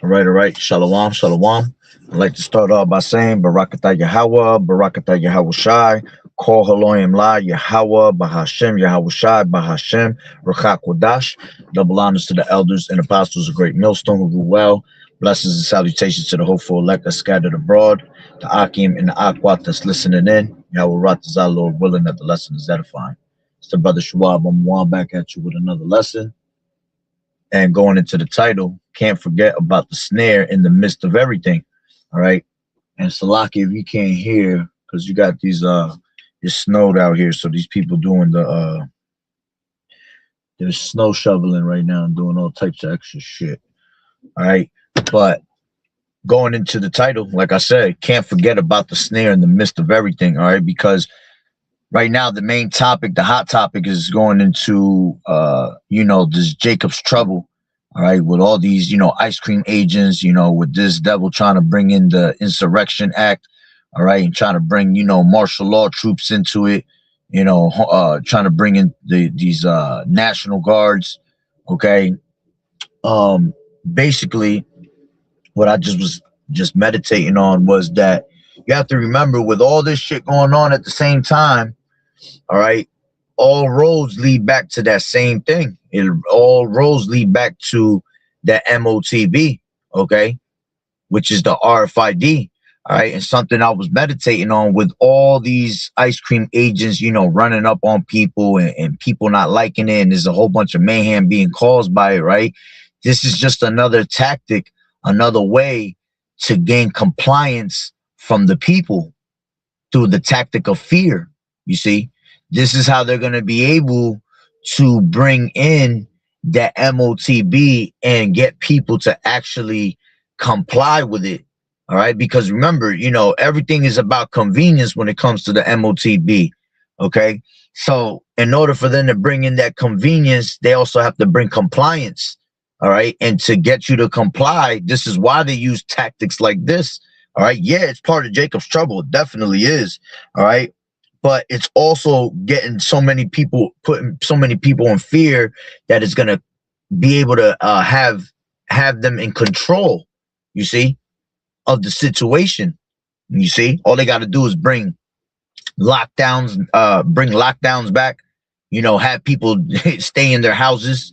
All right. Shalom, shalom. I'd like to start off by saying Barakatah Yahweh, Barakatah Yahweh Shai, Kol Haloim La, Yahweh, Bahashem, Yahweh Shai, Bahashem, Rakak Wadash. Double honors to the elders and apostles of Great Millstone who rule well. Blessings and salutations to the hopeful elect that scattered abroad, the Akim and the Akwat that's listening in. Yahweh Ratazah, Lord willing that the lesson is edifying. It's the brother Shawab. I'm one back at you with another lesson. And going into the title, can't forget about the snare in the midst of everything. All right. And Salaki, if you can't hear, because you got these it's snowed out here. So these people doing they're snow shoveling right now and doing all types of extra shit. All right. But going into the title, like I said, can't forget about the snare in the midst of everything. All right, because right now the main topic, the hot topic, is going into this Jacob's trouble. All right, with all these ice cream agents, with this devil trying to bring in the Insurrection Act. All right, and trying to bring martial law troops into it. Trying to bring in these National Guards. Okay, basically what I was meditating on was that you have to remember, with all this shit going on at the same time, all right, all roads lead back to that same thing. All roads lead back to that MOTB, okay, which is the RFID. All right, and something I was meditating on with all these ice cream agents, running up on people and people not liking it, and there's a whole bunch of mayhem being caused by it, right? This is just another tactic, another way to gain compliance from the people through the tactic of fear. You see, this is how they're going to be able to bring in that MOTB and get people to actually comply with it. All right, because remember, everything is about convenience when it comes to the MOTB. Okay, so in order for them to bring in that convenience, they also have to bring compliance. All right, and to get you to comply, this is why they use tactics like this. All right, yeah, it's part of Jacob's trouble. It definitely is. All right, but it's also getting putting so many people in fear that it's gonna be able to have them in control. You see, of the situation. You see, all they got to do is bring lockdowns back. Have people stay in their houses.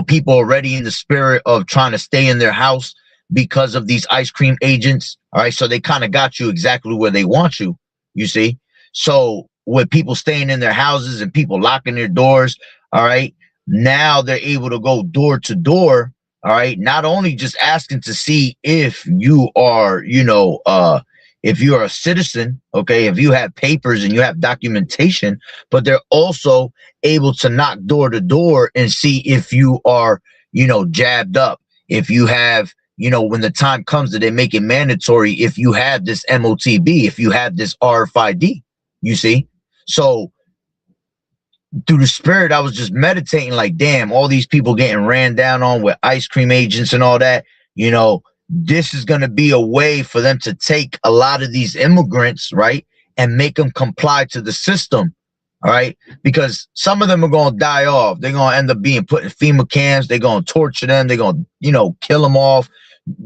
People already in the spirit of trying to stay in their house because of these ice cream agents. All right, so they kind of got you exactly where they want you. You see, so with people staying in their houses and people locking their doors, all right, now they're able to go door to door. All right, not only just asking to see if you are, if you're a citizen, okay, if you have papers and you have documentation, but they're also able to knock door to door and see if you are, jabbed up, if you have, when the time comes that they make it mandatory, if you have this MOTB, if you have this RFID, you see. So through the spirit, I was just meditating like, damn, all these people getting ran down on with ice cream agents and all that, this is going to be a way for them to take a lot of these immigrants, right, and make them comply to the system. All right, because some of them are going to die off. They're going to end up being put in FEMA camps. They're going to torture them. They're going to, kill them off,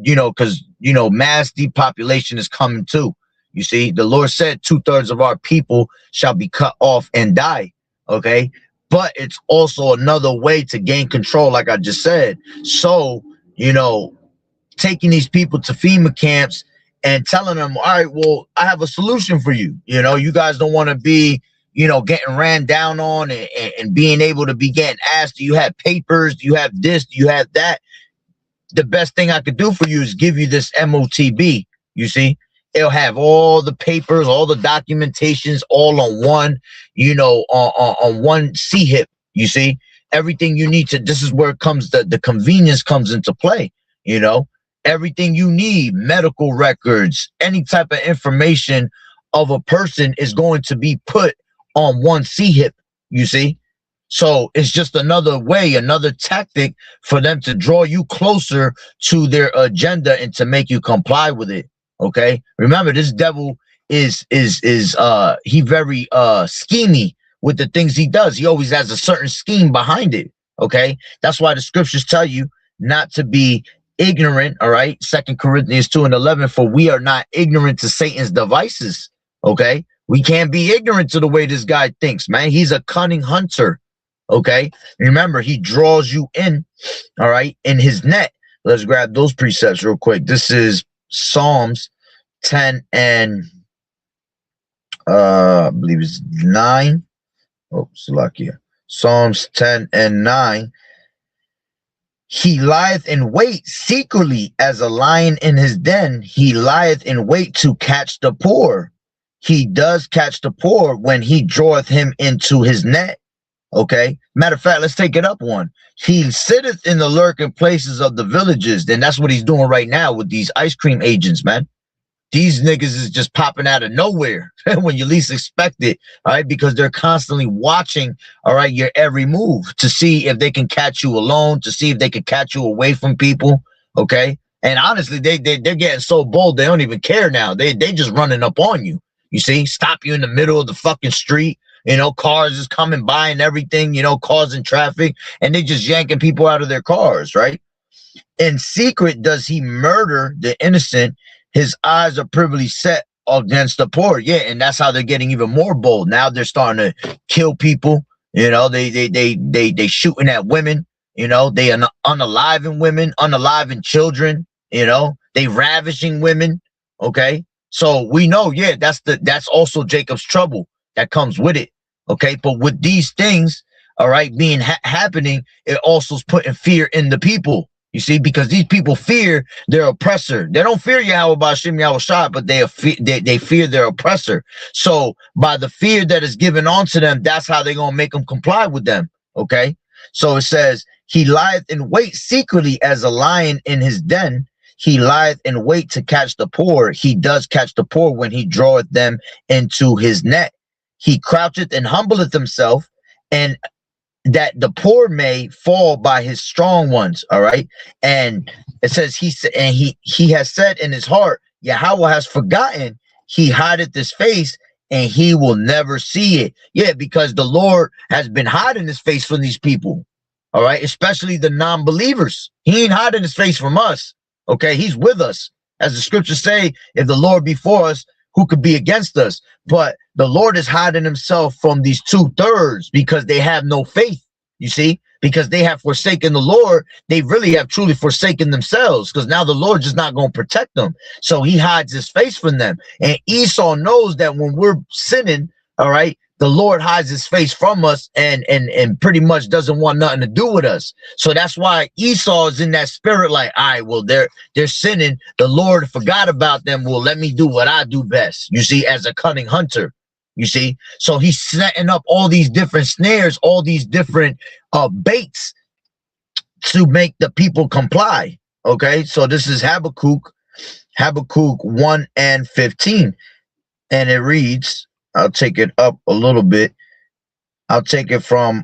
because, mass depopulation is coming too. You see, the Lord said 2/3 of our people shall be cut off and die. Okay, but it's also another way to gain control, like I just said. So, taking these people to FEMA camps and telling them, all right, well, I have a solution for you. You guys don't want to be, getting ran down on and being able to be getting asked, do you have papers? Do you have this? Do you have that? The best thing I could do for you is give you this MOTB. You see, it'll have all the papers, all the documentations, all on one, on one C-hip. You see, everything you need to. This is where it comes. The convenience comes into play. Everything you need, medical records, any type of information of a person is going to be put on one C-hip. You see, so it's just another way, another tactic for them to draw you closer to their agenda and to make you comply with it. Okay, remember, this devil is he very schemy with the things he does. He always has a certain scheme behind it. Okay, that's why the scriptures tell you not to be ignorant, all right? 2 Corinthians 2:11, for we are not ignorant to Satan's devices, okay? We can't be ignorant to the way this guy thinks, man. He's a cunning hunter, okay? Remember, he draws you in, all right, in his net. Let's grab those precepts real quick. This is Psalms 10 and I believe it's 9. Oh, Salakia. Psalms 10 and 9. He lieth in wait secretly as a lion in his den. He lieth in wait to catch the poor. He does catch the poor when he draweth him into his net. Okay. Matter of fact, let's take it up one. He sitteth in the lurking places of the villages. Then that's what he's doing right now with these ice cream agents, man. These niggas is just popping out of nowhere when you least expect it, all right? Because they're constantly watching, all right, your every move to see if they can catch you alone, to see if they can catch you away from people, okay? And honestly, they're getting so bold, they don't even care now. They just running up on you, you see? Stop you in the middle of the fucking street, you know, cars is coming by and everything, you know, causing traffic, and they just yanking people out of their cars, right? In secret does he murder the innocent. His eyes are privily set against the poor. Yeah, and that's how they're getting even more bold. Now they're starting to kill people. You know, they shooting at women. You know, they unaliving women, unaliving children. You know, they ravishing women. Okay, so we know, yeah, that's also Jacob's trouble that comes with it. Okay, but with these things, all right, being happening, it also is putting fear in the people. You see, because these people fear their oppressor. They don't fear Yahweh Bashim Yahweh Shah, but they fear their oppressor. So by the fear that is given onto them, that's how they're going to make them comply with them. Okay. So it says, he lieth in wait secretly as a lion in his den. He lieth in wait to catch the poor. He does catch the poor when he draweth them into his net. He croucheth and humbleth himself, and that the poor may fall by his strong ones. All right. And it says he has said in his heart, Yahweh has forgotten, he hideth his face, and he will never see it. Yeah, because the Lord has been hiding his face from these people. All right, especially the non-believers. He ain't hiding his face from us. Okay, he's with us. As the scriptures say, if the Lord be for us, who could be against us? But the Lord is hiding himself from these 2/3 because they have no faith, you see, because they have forsaken the Lord. They really have truly forsaken themselves, because now the Lord is not going to protect them. So he hides his face from them. And Esau knows that when we're sinning, all right, the Lord hides his face from us and pretty much doesn't want nothing to do with us. So that's why Esau is in that spirit, like, all right, well, they're sinning. The Lord forgot about them. Well, let me do what I do best, you see, as a cunning hunter, you see. So he's setting up all these different snares, all these different baits to make the people comply. Okay, so this is Habakkuk 1 and 15. And it reads, I'll take it up a little bit. I'll take it from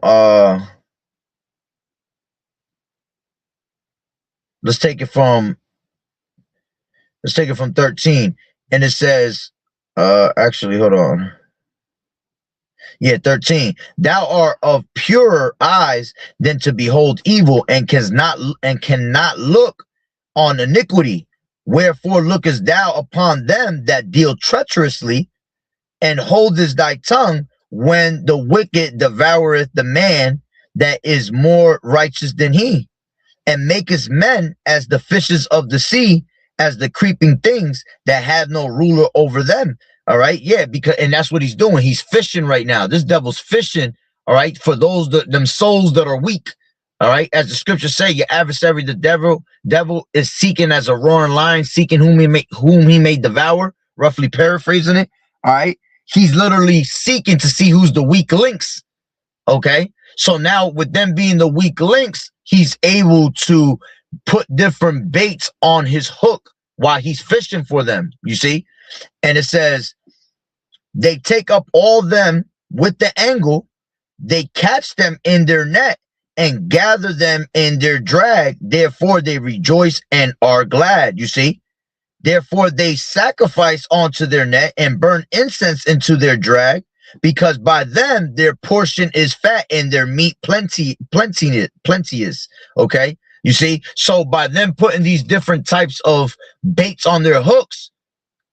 let's take it from 13. And it says, actually, hold on. Yeah, 13. Thou art of purer eyes than to behold evil, and cannot look on iniquity. Wherefore lookest thou upon them that deal treacherously, and holdest thy tongue when the wicked devoureth the man that is more righteous than he, and makest men as the fishes of the sea, as the creeping things that have no ruler over them. All right, yeah, because, and that's what he's doing. He's fishing right now. This devil's fishing, all right, for those them souls that are weak. All right, as the scriptures say, your adversary, the devil is seeking as a roaring lion, seeking whom he may devour. Roughly paraphrasing it. All right. He's literally seeking to see who's the weak links. Okay. So now with them being the weak links, he's able to put different baits on his hook while he's fishing for them, you see. And it says, they take up all them with the angle, they catch them in their net and gather them in their drag. Therefore they rejoice and are glad, you see. Therefore they sacrifice onto their net and burn incense into their drag, because by them their portion is fat and their meat plenteous. Okay, You see? So by them putting these different types of baits on their hooks,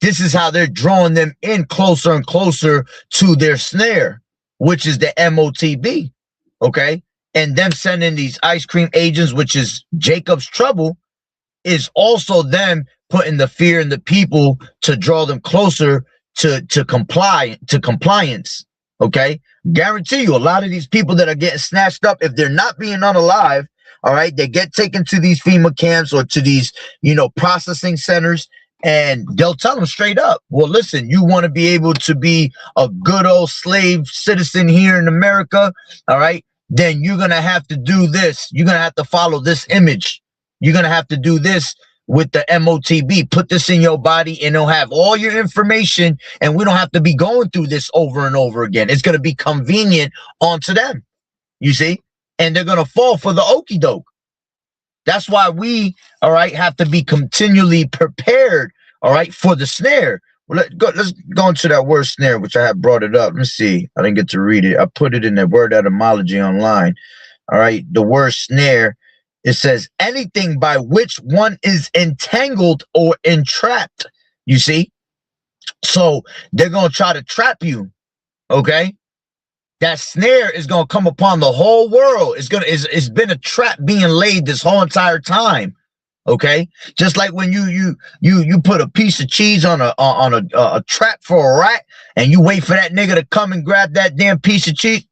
this is how they're drawing them in closer and closer to their snare, which is the MOTB. Okay? And them sending these ice cream agents, which is Jacob's trouble, is also them putting the fear in the people to draw them closer to compliance. Okay? Guarantee you, a lot of these people that are getting snatched up, if they're not being unalive, all right, they get taken to these FEMA camps or to these, processing centers, and they'll tell them straight up, well, listen, you want to be able to be a good old slave citizen here in America, all right, then you're going to have to do this. You're going to have to follow this image. You're going to have to do this with the MOTB. Put this in your body and it'll have all your information, and we don't have to be going through this over and over again. It's going to be convenient onto them, you see? And they're going to fall for the okie doke. That's why we, all right, have to be continually prepared, all right, for the snare. Well, let's go into that word snare, which I have brought it up. Let me see. I didn't get to read it. I put it in the word etymology online. All right. The word snare, it says anything by which one is entangled or entrapped. You see? So they're going to try to trap you. Okay. That snare is going to come upon the whole world. It's been a trap being laid this whole entire time. Okay, just like when you put a piece of cheese on a trap for a rat, and you wait for that nigga to come and grab that damn piece of cheese.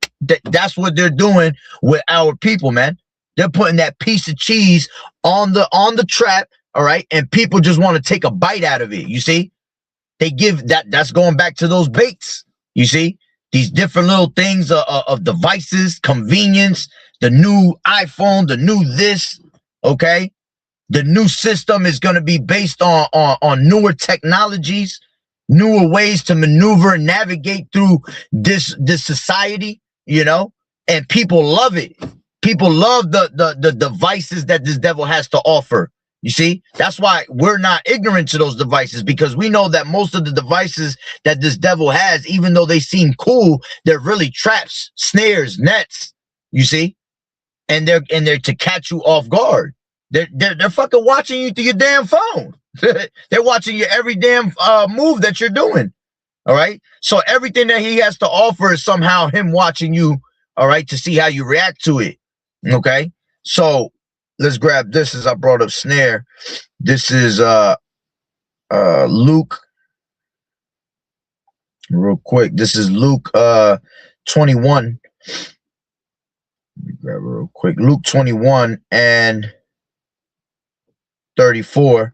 That's what they're doing with our people, man. They're putting that piece of cheese on the trap, all right, and people just want to take a bite out of it. You see, they give that's going back to those baits. You see. These different little things of devices, convenience, the new iPhone, the new this, okay? The new system is going to be based on newer technologies, newer ways to maneuver and navigate through this society, and people love it. People love the devices that this devil has to offer. You see, that's why we're not ignorant to those devices, because we know that most of the devices that this devil has, even though they seem cool, they're really traps, snares, nets. You see, and they're to catch you off guard. They're fucking watching you through your damn phone. They're watching your every damn move that you're doing. All right. So everything that he has to offer is somehow him watching you. All right, to see how you react to it. Okay, so. Let's grab this as I brought up snare. This is Luke. Real quick. This is Luke 21. Let me grab it real quick. Luke 21 and 34.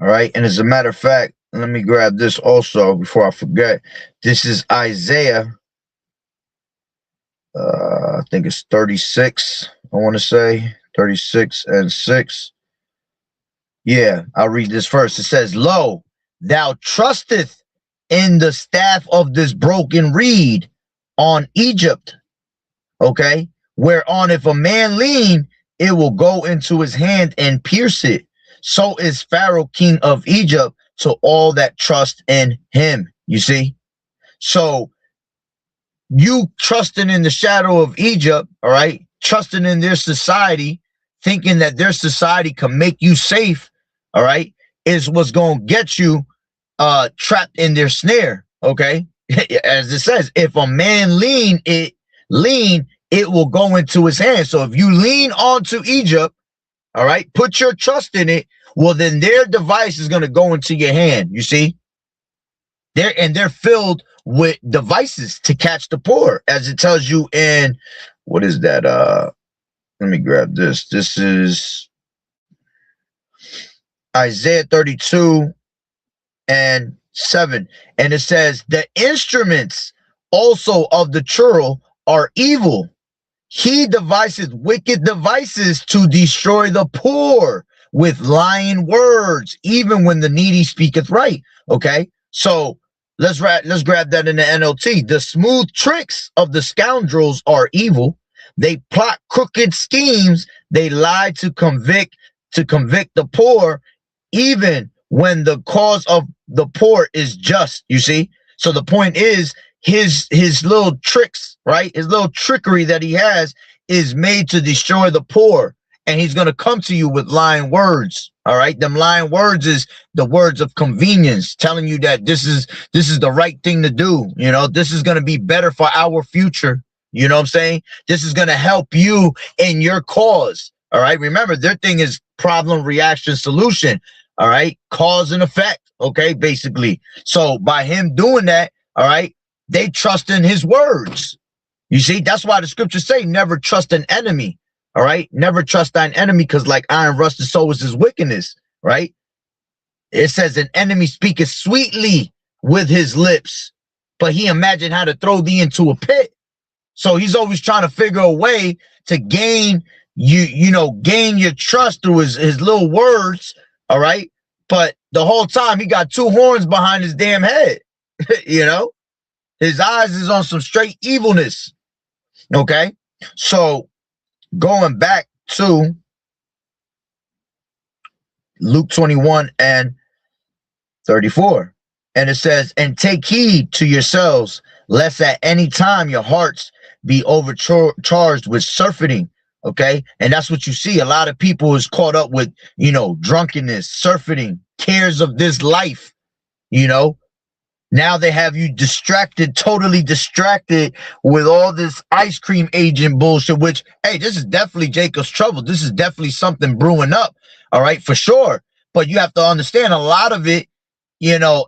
All right. And as a matter of fact, let me grab this also before I forget. This is Isaiah. I think it's 36. I want to say. 36 and 6. Yeah, I'll read this first. It says, lo, thou trusteth in the staff of this broken reed on Egypt. Okay, whereon if a man lean, it will go into his hand and pierce it. So is Pharaoh king of Egypt to all that trust in him. You see? So you trusting in the shadow of Egypt, all right? Trusting in their society, thinking that their society can make you safe, all right, is what's going to get you trapped in their snare, okay? As it says, if a man lean, it will go into his hand. So if you lean onto Egypt, all right, put your trust in it, well, then their device is going to go into your hand, you see? They're filled with devices to catch the poor, as it tells you in, what is that? Let me grab this. This is Isaiah 32 and 7. And it says, the instruments also of the churl are evil. He deviseth wicked devices to destroy the poor with lying words, even when the needy speaketh right. Okay, so let's grab that in the NLT. The smooth tricks of the scoundrels are evil. They plot crooked schemes. They lie to convict the poor, even when the cause of the poor is just. You see? So the point is, his little tricks, right? His little trickery that he has is made to destroy the poor. and he's going to come to you with lying words. All right. Them lying words is the words of convenience, telling you that this is the right thing to do. You know, this is going to be better for our future. You know what I'm saying? This is going to help you in your cause. All right. Remember, their thing is problem, reaction, solution. All right. Cause and effect. Okay. Basically. So by him doing that, all right, they trust in his words. You see, that's why the scriptures say never trust an enemy. All right. Never trust thine enemy, because like iron rusted, so is his wickedness. Right. It says an enemy speaketh sweetly with his lips, but he imagined how to throw thee into a pit. So he's always trying to figure a way to gain gain your trust through his little words. All right. But the whole time he got two horns behind his damn head. You know, his eyes is on some straight evilness. Okay. So going back to Luke 21 and 34, and it says, and take heed to yourselves, lest at any time your hearts be overcharged with surfeiting. Okay. And that's what you see. A lot of people is caught up with, drunkenness, surfeiting, cares of this life. Now they have you distracted, totally distracted with all this ice cream agent bullshit, which, hey, this is definitely Jacob's trouble. This is definitely something brewing up. All right, for sure. But you have to understand a lot of it,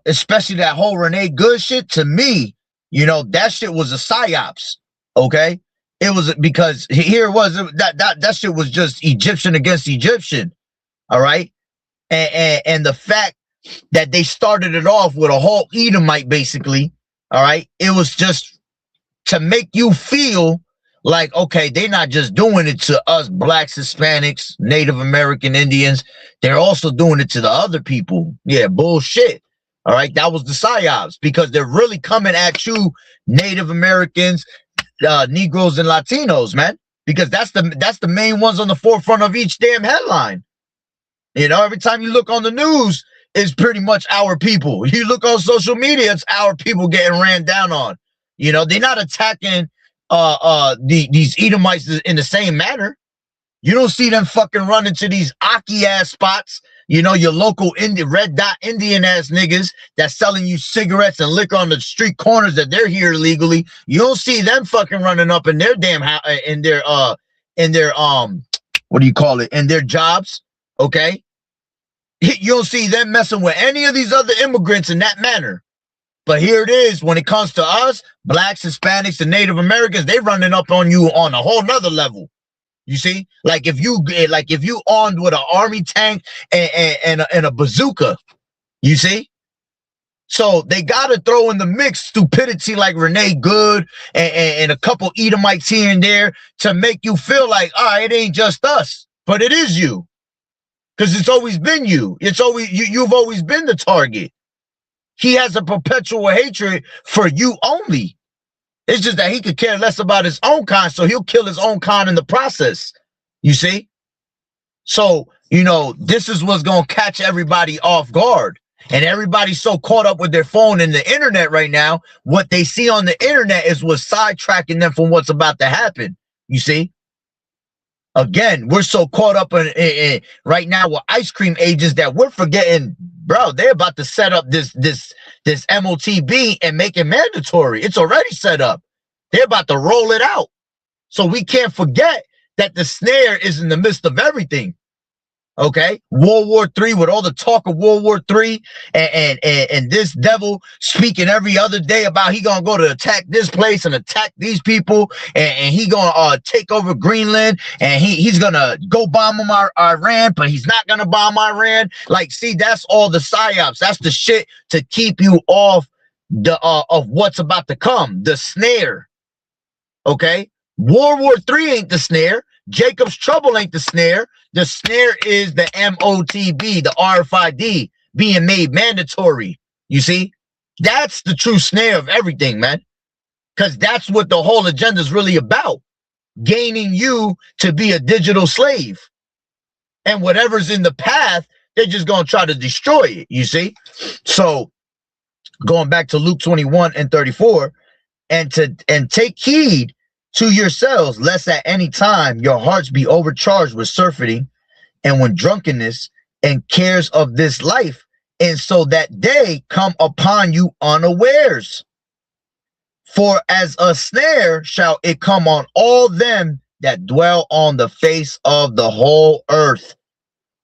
especially that whole Renee Good shit, to me, that shit was a psyops. Okay. It was because here it was that shit was just Egyptian against Egyptian. All right. And the fact that they started it off with a whole Edomite, basically. All right. It was just to make you feel like, okay, they're not just doing it to us blacks, Hispanics, Native American Indians. They're also doing it to the other people. Yeah, bullshit. All right. That was the psyops, because they're really coming at you, Native Americans, Negroes and Latinos, man, because that's the main ones on the forefront of each damn headline. Every time you look on the news, it's pretty much our people. You look on social media, it's our people getting ran down on. They're not attacking these Edomites in the same manner. You don't see them fucking running to these Aki ass spots. Your local red dot Indian ass niggas that's selling you cigarettes and liquor on the street corners that they're here illegally. You don't see them fucking running up in their damn in their what do you call it? In their jobs. Okay. You don't see them messing with any of these other immigrants in that manner. But here it is, when it comes to us, blacks, Hispanics, and Native Americans, they running up on you on a whole nother level. You see, like if you armed with an army tank and a bazooka, you see. So they gotta throw in the mix stupidity like Renee Good and a couple Edomites here and there to make you feel like, all right, it ain't just us, but it is you. Because it's always been you. It's always you've always been the target. He has a perpetual hatred for you only. It's just that he could care less about his own kind, so he'll kill his own kind in the process. You see? So, this is what's going to catch everybody off guard. And everybody's so caught up with their phone and the internet right now. What they see on the internet is what's sidetracking them from what's about to happen. You see? Again, we're so caught up in right now with ice cream agents that we're forgetting, bro, they're about to set up this MOTB and make it mandatory. It's already set up. They're about to roll it out. So we can't forget that the snare is in the midst of everything. Okay, World War III, with all the talk of World War III, and this devil speaking every other day about he gonna go to attack this place and attack these people, and he gonna take over Greenland, and he's gonna go bomb Iran, but he's not gonna bomb Iran. Like, see, that's all the psyops. That's the shit to keep you off the of what's about to come. The snare. Okay, World War III ain't the snare. Jacob's trouble ain't the snare. The snare is the MOTB, the RFID being made mandatory. You see, that's the true snare of everything, man. Because that's what the whole agenda is really about. Gaining you to be a digital slave. And whatever's in the path, they're just going to try to destroy it, you see. So going back to Luke 21 and 34, and take heed to yourselves, lest at any time your hearts be overcharged with surfeiting, and when drunkenness and cares of this life, and so that day come upon you unawares. For as a snare shall it come on all them that dwell on the face of the whole earth.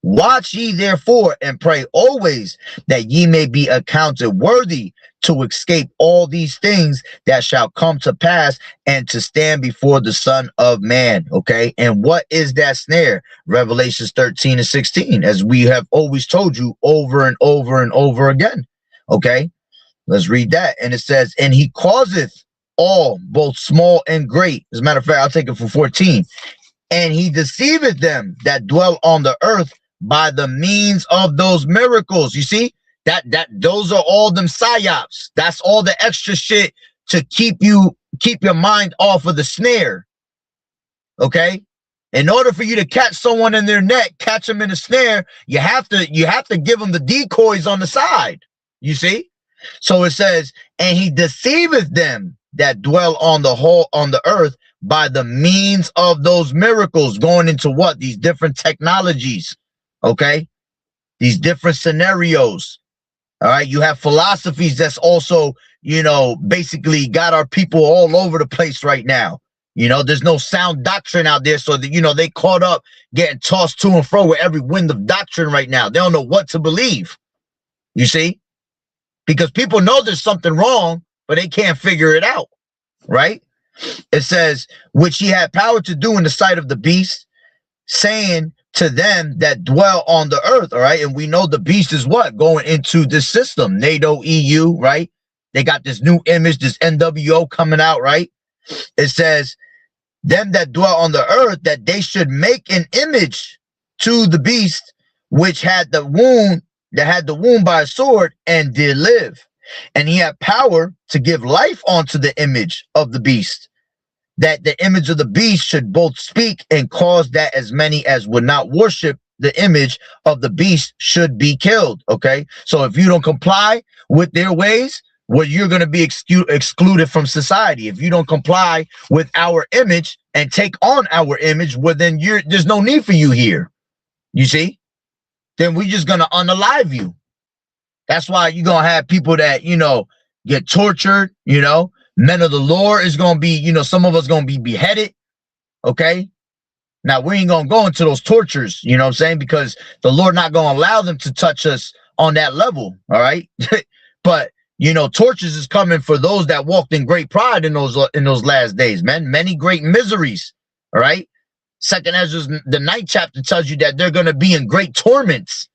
Watch ye therefore and pray always that ye may be accounted worthy to escape all these things that shall come to pass and to stand before the Son of Man. Okay. And what is that snare? Revelations 13 and 16, as we have always told you over and over and over again. Okay. Let's read that. And it says, and he causeth all, both small and great. As a matter of fact, I'll take it for 14. And he deceiveth them that dwell on the earth by the means of those miracles. You see, that those are all them psyops. That's all the extra shit to keep your mind off of the snare. Okay. In order for you to catch someone in their net, catch them in a snare, you have to give them the decoys on the side. You see? So it says, and he deceiveth them that dwell on the earth by the means of those miracles, going into what? These different technologies. Okay. These different scenarios. All right. You have philosophies that's also, basically got our people all over the place right now. There's no sound doctrine out there. So that, they caught up getting tossed to and fro with every wind of doctrine right now. They don't know what to believe. You see? Because people know there's something wrong, but they can't figure it out. Right? It says, which he had power to do in the sight of the beast, saying to them that dwell on the earth. All right. And we know the beast is what? Going into this system, NATO, EU, right? They got this new image, this NWO coming out, right? It says, them that dwell on the earth, that they should make an image to the beast, which had the wound by a sword and did live. And he had power to give life unto the image of the beast, that the image of the beast should both speak and cause that as many as would not worship the image of the beast should be killed. Okay. So if you don't comply with their ways, well, you're going to be excluded from society. If you don't comply with our image and take on our image, well, then there's no need for you here. You see? Then we're just going to unalive you. That's why you're going to have people that, get tortured, Men of the Lord is going to be, some of us going to be beheaded. Okay. Now we ain't going to go into those tortures, you know what I'm saying? Because the Lord not going to allow them to touch us on that level. All right. But, tortures is coming for those that walked in great pride in those last days, man. Many great miseries. All right. Second Ezra, the 9th chapter tells you that they're going to be in great torments.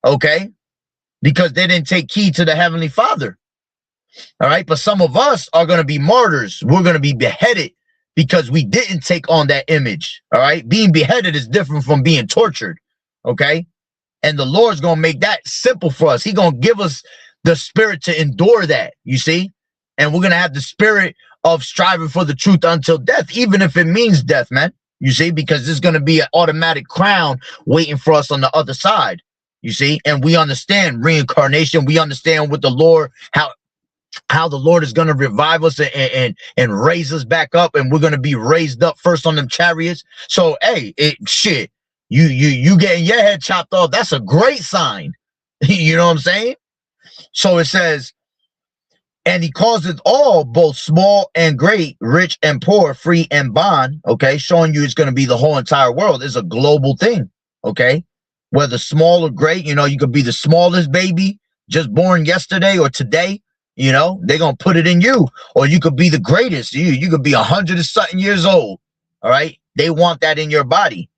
Okay. Because they didn't take heed to the Heavenly Father. All right. But some of us are going to be martyrs. We're going to be beheaded because we didn't take on that image. All right. Being beheaded is different from being tortured. Okay. And the Lord's going to make that simple for us. He's going to give us the spirit to endure that, you see? And we're going to have the spirit of striving for the truth until death, even if it means death, man. You see? Because there's going to be an automatic crown waiting for us on the other side. You see? And we understand reincarnation. We understand with the Lord, how the Lord is going to revive us and raise us back up, and we're going to be raised up first on them chariots. So, hey, shit, you getting your head chopped off, that's a great sign. You know what I'm saying? So it says, and he causeth all, both small and great, rich and poor, free and bond. Okay, showing you it's going to be the whole entire world. It's a global thing. Okay, whether small or great, you could be the smallest baby just born yesterday or today. They're going to put it in you. Or you could be the greatest. You could be 100 and something years old. All right. They want that in your body.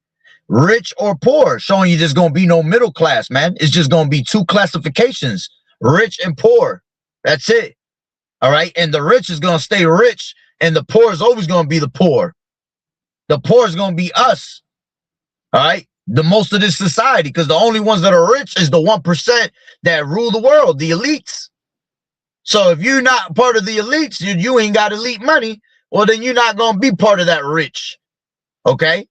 Rich or poor, showing you there's going to be no middle class, man. It's just going to be two classifications, rich and poor. That's it. All right. And the rich is going to stay rich, and the poor is always going to be the poor. The poor is going to be us. All right. The most of this society, because the only ones that are rich is the 1% that rule the world, the elites. So if you're not part of the elites, you ain't got elite money, well, then you're not going to be part of that rich. Okay.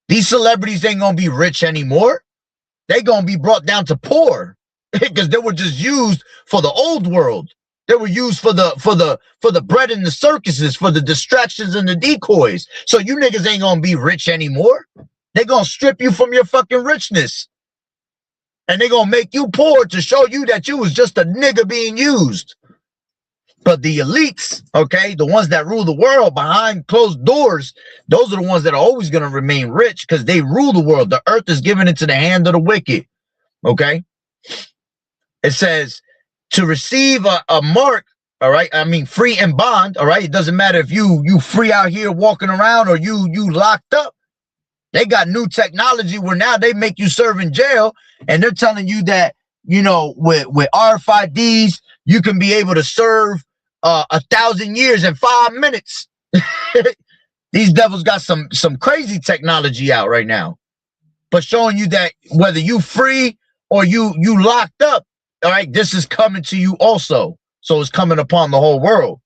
These celebrities ain't going to be rich anymore. They're going to be brought down to poor because they were just used for the old world. They were used for the bread in the circuses, for the distractions and the decoys. So you niggas ain't gonna be rich anymore. They gonna strip you from your fucking richness. And they gonna make you poor to show you that you was just a nigga being used. But the elites, okay, the ones that rule the world behind closed doors, those are the ones that are always gonna remain rich because they rule the world. The earth is given into the hand of the wicked. Okay. It says to receive a mark, all right. I mean, free and bond, all right. It doesn't matter if you free out here walking around or you locked up. They got new technology where now they make you serve in jail, and they're telling you that, you know, with RFIDs, you can be able to serve 1,000 years in 5 minutes. These devils got some crazy technology out right now, but showing you that whether you free or you locked up, all right, this is coming to you also. So it's coming upon the whole world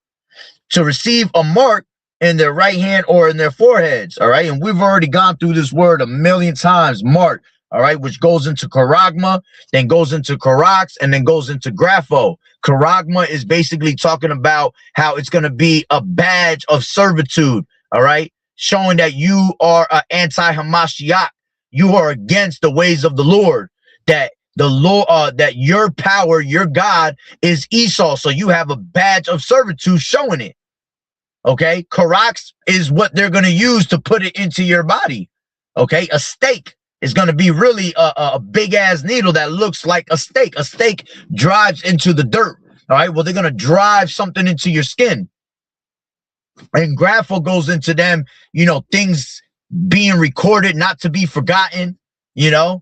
to receive a mark in their right hand or in their foreheads. All right. And we've already gone through this word a million times, mark. All right. Which goes into charagma, then goes into charax, and then goes into grapho. Charagma is basically talking about how it's going to be a badge of servitude. All right. Showing that you are an anti-Hamashiach. You are against the ways of the Lord, that the Lord, that your power, your God is Esau. So you have a badge of servitude showing it. Okay, Karax is what they're going to use to put it into your body. Okay, a stake is going to be really a big ass needle that looks like a stake. A stake drives into the dirt. All right, well, they're going to drive something into your skin. And grapho goes into them, you know, things being recorded, not to be forgotten, you know,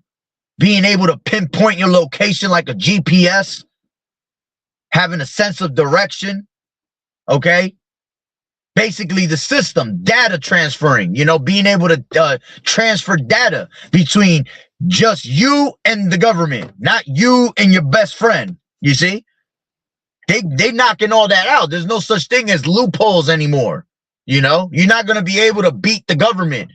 being able to pinpoint your location like a GPS, having a sense of direction. Okay. Basically the system, data transferring, you know, being able to transfer data between just you and the government, not you and your best friend. You see, they knocking all that out. There's no such thing as loopholes anymore. You know, you're not going to be able to beat the government,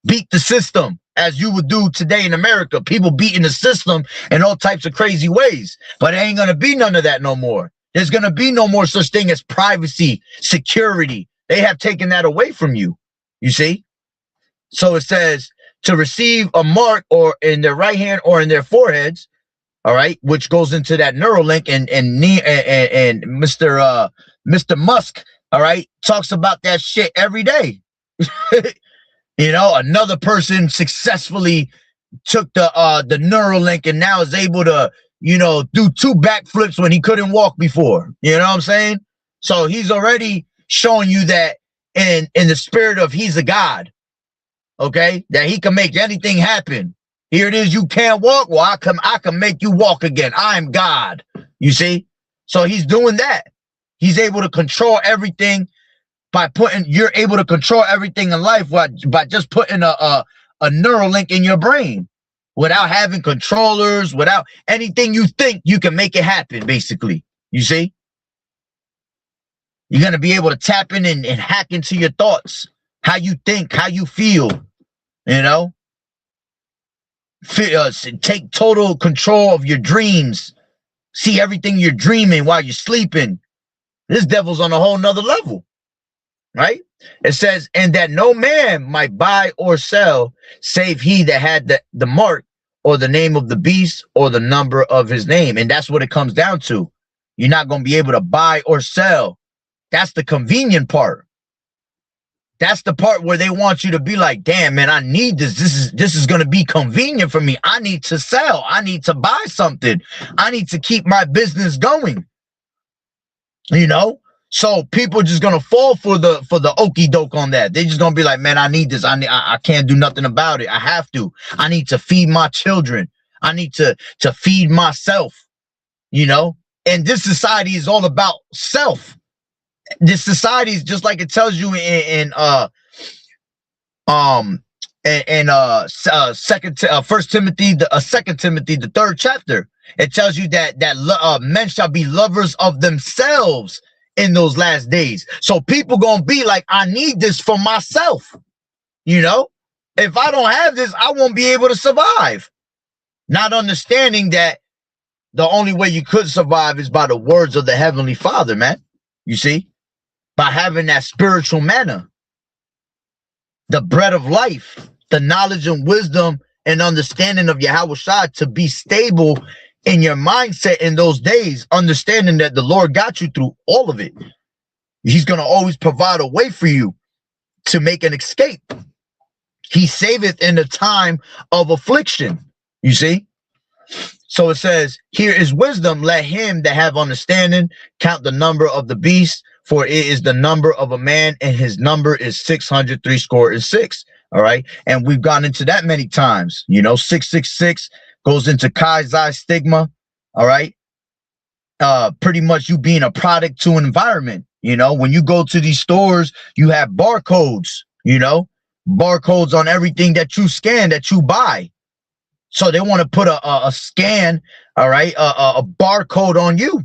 beat the system as you would do today in America. People beating the system in all types of crazy ways, but it ain't going to be none of that no more. There's going to be no more such thing as privacy, security. They have taken that away from you, you see? So it says to receive a mark or in their right hand or in their foreheads, all right, which goes into that Neuralink, and Mr. Musk, all right, talks about that shit every day. You know, another person successfully took the Neuralink and now is able to, you know, do 2 backflips when he couldn't walk before. You know what I'm saying? So he's already showing you that in the spirit of he's a god, okay, that he can make anything happen. Here it is, you can't walk, well, I can make you walk again. I'm God. You see? So he's doing that. He's able to control everything you're able to control everything in life by just putting a Neuralink in your brain without having controllers, without anything you think, you can make it happen, basically. You see? You're going to be able to tap in and hack into your thoughts, how you think, how you feel, you know? Take total control of your dreams. See everything you're dreaming while you're sleeping. This devil's on a whole nother level, right? It says, and that no man might buy or sell save he that had the mark or the name of the beast or the number of his name. And that's what it comes down to. You're not going to be able to buy or sell. That's the convenient part. That's the part where they want you to be like, damn, man, I need this. This is going to be convenient for me. I need to sell. I need to buy something. I need to keep my business going. You know? So people just going to fall for the okie doke on that. They're just going to be like, man, I need this. I can't do nothing about it. I have to. I need to feed my children. I need to feed myself, you know? And this society is all about self. This society is just like it tells you in First Timothy, Second Timothy, the 3rd chapter. It tells you that men shall be lovers of themselves in those last days. So people gonna be like, I need this for myself. You know, if I don't have this, I won't be able to survive. Not understanding that the only way you could survive is by the words of the Heavenly Father, man. You see? By having that spiritual manna, the bread of life, the knowledge and wisdom and understanding of Yahweh Shai to be stable in your mindset in those days, understanding that the Lord got you through all of it. He's going to always provide a way for you to make an escape. He saveth in the time of affliction. You see? So it says, here is wisdom. Let him that have understanding count the number of the beast, for it is the number of a man, and his number is 666. All right. And we've gone into that many times. You know, 666 goes into Chi Xi stigma. All right. Pretty much you being a product to an environment. You know, when you go to these stores, you have barcodes, you know, barcodes on everything that you scan, that you buy. So they want to put a scan, all right, a barcode on you,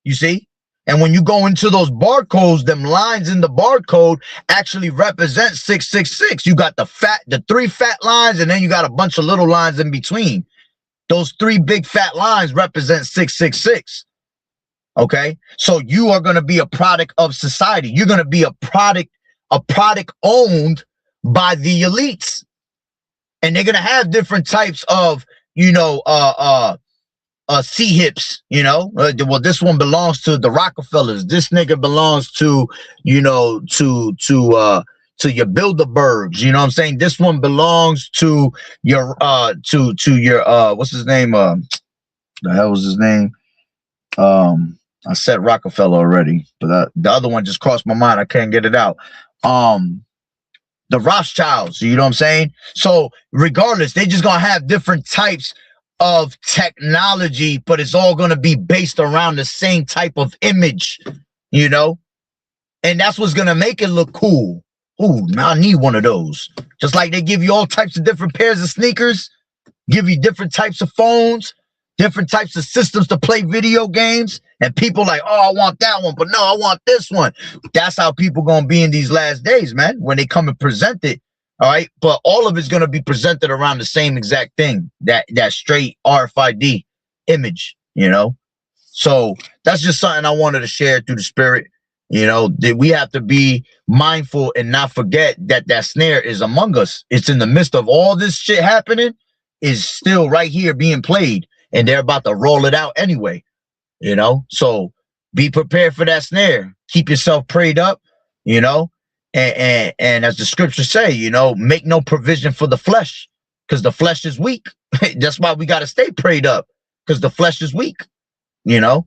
you see? And when you go into those barcodes, them lines in the barcode actually represent 666. You got the three fat lines, and then you got a bunch of little lines in between. Those three big fat lines represent 666. Okay, so you are going to be a product of society. You're going to be a product owned by the elites, and they're going to have different types of, you know, C-hips, you know. Well, this one belongs to the Rockefellers. This nigga belongs to, you know, to your Bilderbergs. You know what I'm saying? This one belongs to your to your what's his name? The hell was his name? I said Rockefeller already, but the other one just crossed my mind. I can't get it out. The Rothschilds, you know what I'm saying? So regardless, they just gonna have different types of technology, but it's all gonna be based around the same type of image, you know? And that's what's gonna make it look cool. Ooh, now I need one of those. Just like they give you all types of different pairs of sneakers, give you different types of phones, different types of systems to play video games, and people like, oh, I want that one, but no, I want this one. That's how people gonna be in these last days, man, when they come and present it. All right, but all of it's gonna be presented around the same exact thing, that straight RFID image, you know. So that's just something I wanted to share through the spirit. You know, that we have to be mindful and not forget that that snare is among us. It's in the midst of all this shit happening, is still right here being played. And they're about to roll it out anyway, you know? So be prepared for that snare. Keep yourself prayed up, you know? And as the scriptures say, you know, make no provision for the flesh, because the flesh is weak. That's why we got to stay prayed up, because the flesh is weak, you know?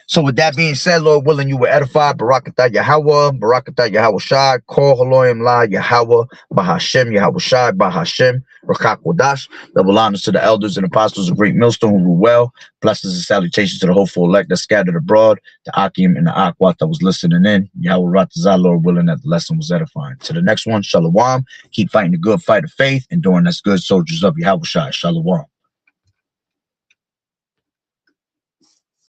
So with that being said, Lord willing, you were edified. Barakatah Yahweh, Barakatah Yahweh Shai, Kol Haloim La Yahweh, Bahashem Yahweh Shai, Bahashem, Rakak Wadash. Double honors to the elders and apostles of Great Millstone who rule well. Blessings and salutations to the hopeful elect that scattered abroad, the Akim and the Akwat that was listening in. Yahweh Ratazah, Lord willing, that the lesson was edifying. To the next one, Shalom. Keep fighting the good fight of faith, enduring as good soldiers of Yahweh Shai. Shalom.